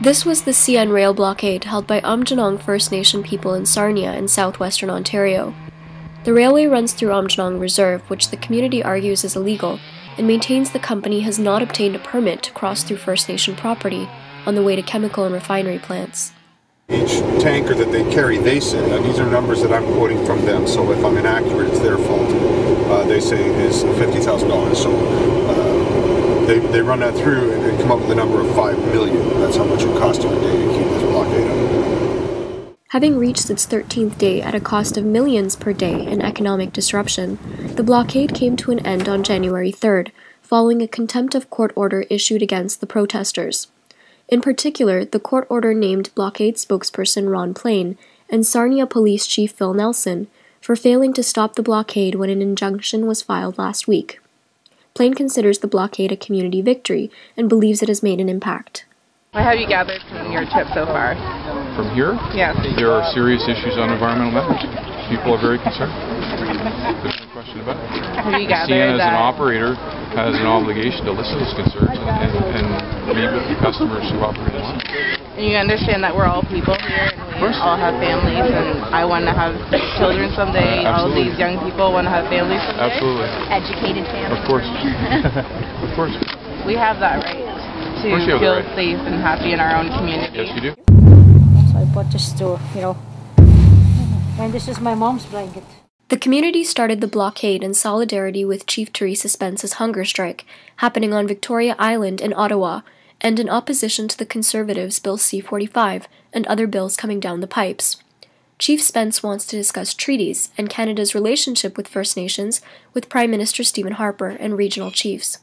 This was the CN Rail blockade held by Aamjiwnaang First Nation people in Sarnia in southwestern Ontario. The railway runs through Aamjiwnaang Reserve, which the community argues is illegal, and maintains the company has not obtained a permit to cross through First Nation property on the way to chemical and refinery plants. Each tanker that they carry, they say, and these are numbers that I'm quoting from them, so if I'm inaccurate, it's their fault. They say is $50,000. So they run that through and come up with a number of $5 million. That's how much it costs a day to keep this blockade up. Having reached its 13th day at a cost of millions per day in economic disruption, the blockade came to an end on January 3rd, following a contempt of court order issued against the protesters. In particular, the court order named blockade spokesperson Ron Plain and Sarnia Police Chief Phil Nelson for failing to stop the blockade when an injunction was filed last week. Plain considers the blockade a community victory and believes it has made an impact. What have you gathered from your trip so far? From here? Yes. There are serious issues on environmental matters. People are very concerned. There's no question about it. Have you gathered CN as that an operator has an obligation to listen to those concerns and meet with the customers who operate the line. And you understand that we're all people here and we all have families, and I want to have children someday. All these young people want to have families someday. Absolutely. Educated families. Of course. Of course. We have that right to feel safe and happy in our own community. Yes, you do. So I bought this to, and this is my mom's blanket. The community started the blockade in solidarity with Chief Theresa Spence's hunger strike, happening on Victoria Island in Ottawa, and in opposition to the Conservatives' Bill C-45 and other bills coming down the pipes. Chief Spence wants to discuss treaties and Canada's relationship with First Nations with Prime Minister Stephen Harper and regional chiefs.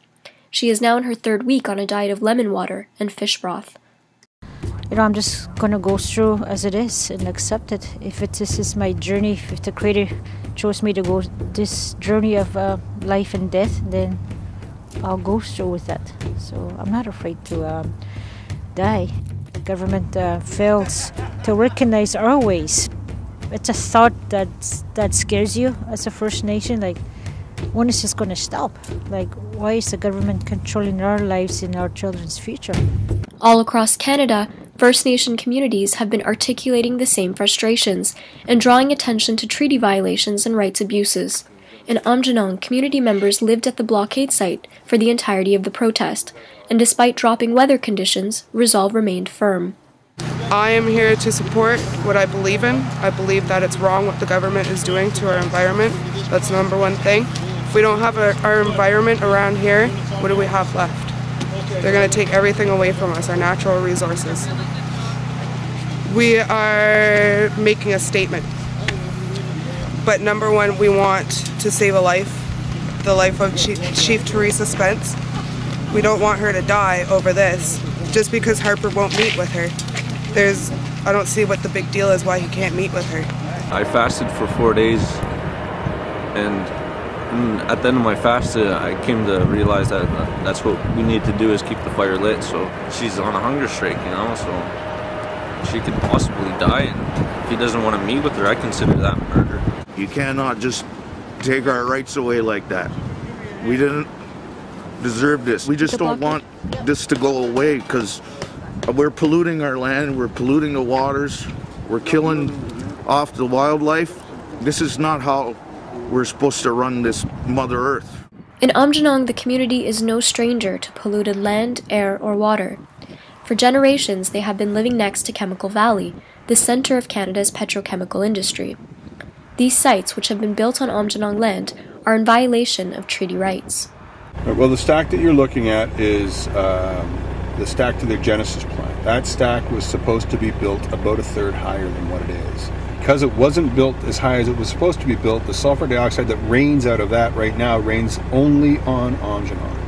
She is now in her third week on a diet of lemon water and fish broth. I'm just going to go through as it is and accept it. If this is my journey, if the Creator chose me to go this journey of life and death, then I'll go through with that. So I'm not afraid to die. The government fails to recognize our ways. It's a thought that scares you as a First Nation. Like, when is this going to stop? Like, why is the government controlling our lives and our children's future? All across Canada, First Nation communities have been articulating the same frustrations and drawing attention to treaty violations and rights abuses. In Aamjiwnaang, community members lived at the blockade site for the entirety of the protest, and despite dropping weather conditions, resolve remained firm. I am here to support what I believe in. I believe that it's wrong what the government is doing to our environment. That's the number one thing. If we don't have our environment around here, what do we have left? They're going to take everything away from us, our natural resources. We are making a statement. But number one, we want to save a life, the life of Chief Theresa Spence. We don't want her to die over this, just because Harper won't meet with her. I don't see what the big deal is why he can't meet with her. I fasted for 4 days, and at the end of my fast, I came to realize that that's what we need to do, is keep the fire lit. So she's on a hunger strike, so she could possibly die, and if he doesn't want to meet with her, I consider that murder. You cannot just take our rights away like that. We didn't deserve this. We just don't want this to go away, because we're polluting our land, we're polluting the waters, we're killing off the wildlife. This is not how we're supposed to run this Mother Earth. In Aamjiwnaang, the community is no stranger to polluted land, air, or water. For generations, they have been living next to Chemical Valley, the center of Canada's petrochemical industry. These sites, which have been built on Aamjiwnaang land, are in violation of treaty rights. Well, the stack that you're looking at is the stack to their Genesis plant. That stack was supposed to be built about a third higher than what it is. Because it wasn't built as high as it was supposed to be built, the sulfur dioxide that rains out of that right now rains only on Aamjiwnaang.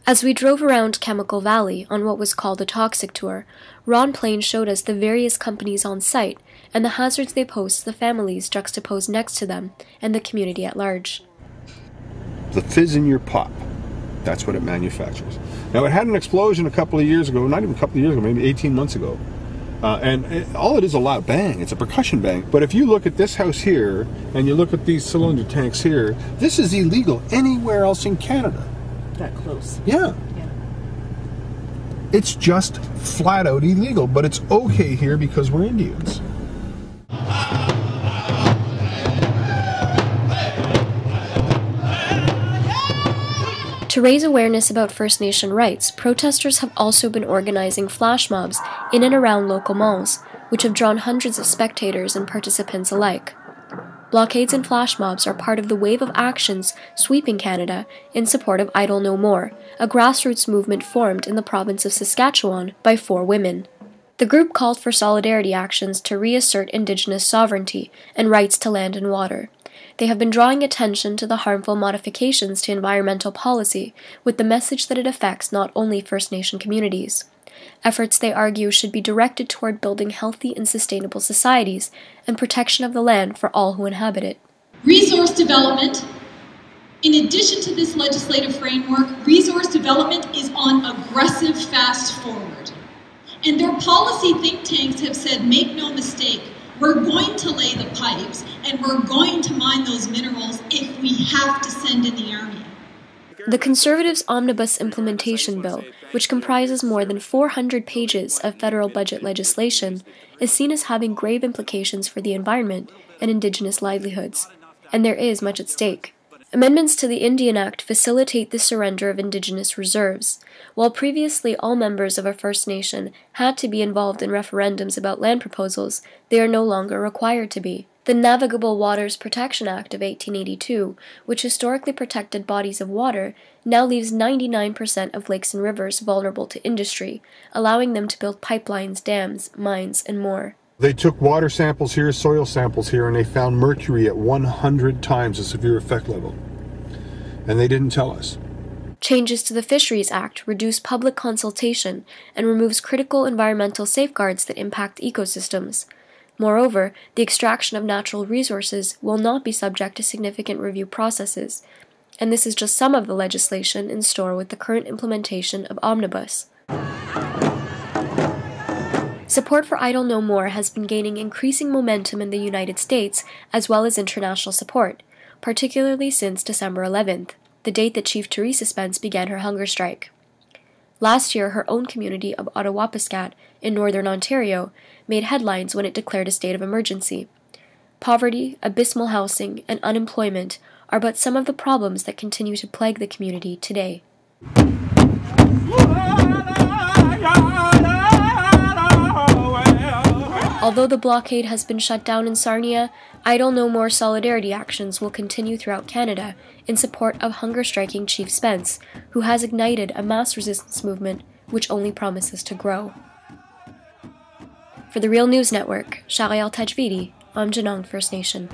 As we drove around Chemical Valley on what was called a toxic tour, Ron Plain showed us the various companies on site and the hazards they pose to the families juxtaposed next to them and the community at large. The fizz in your pop, that's what it manufactures. Now, it had an explosion a couple of years ago, not even a couple of years ago, maybe 18 months ago. All it is a loud bang. It's a percussion bang. But if you look at this house here, and you look at these cylinder tanks here, this is illegal anywhere else in Canada. That close. Yeah. It's just flat out illegal, but it's okay here because we're Indians. To raise awareness about First Nation rights, protesters have also been organizing flash mobs in and around local malls, which have drawn hundreds of spectators and participants alike. Blockades and flash mobs are part of the wave of actions sweeping Canada in support of Idle No More, a grassroots movement formed in the province of Saskatchewan by 4 women. The group called for solidarity actions to reassert Indigenous sovereignty and rights to land and water. They have been drawing attention to the harmful modifications to environmental policy with the message that it affects not only First Nation communities. Efforts, they argue, should be directed toward building healthy and sustainable societies and protection of the land for all who inhabit it. Resource development. In addition to this legislative framework, resource development is on aggressive fast forward. And their policy think tanks have said, make no mistake, we're going to lay the pipes and we're going to mine those minerals if we have to send in the army. The Conservatives' Omnibus Implementation Bill, which comprises more than 400 pages of federal budget legislation, is seen as having grave implications for the environment and Indigenous livelihoods, and there is much at stake. Amendments to the Indian Act facilitate the surrender of Indigenous reserves. While previously all members of a First Nation had to be involved in referendums about land proposals, they are no longer required to be. The Navigable Waters Protection Act of 1882, which historically protected bodies of water, now leaves 99% of lakes and rivers vulnerable to industry, allowing them to build pipelines, dams, mines, and more. They took water samples here, soil samples here, and they found mercury at 100 times the severe effect level. And they didn't tell us. Changes to the Fisheries Act reduce public consultation and removes critical environmental safeguards that impact ecosystems. Moreover, the extraction of natural resources will not be subject to significant review processes, and this is just some of the legislation in store with the current implementation of Omnibus. Support for Idle No More has been gaining increasing momentum in the United States as well as international support, particularly since December 11th, the date that Chief Theresa Spence began her hunger strike. Last year, her own community of Ottawapiskat in northern Ontario made headlines when it declared a state of emergency. Poverty, abysmal housing, and unemployment are but some of the problems that continue to plague the community today. Although the blockade has been shut down in Sarnia, Idle No More solidarity actions will continue throughout Canada in support of hunger-striking Chief Spence, who has ignited a mass resistance movement which only promises to grow. For the Real News Network, Sharial Tajvidi, I'm Janong First Nation.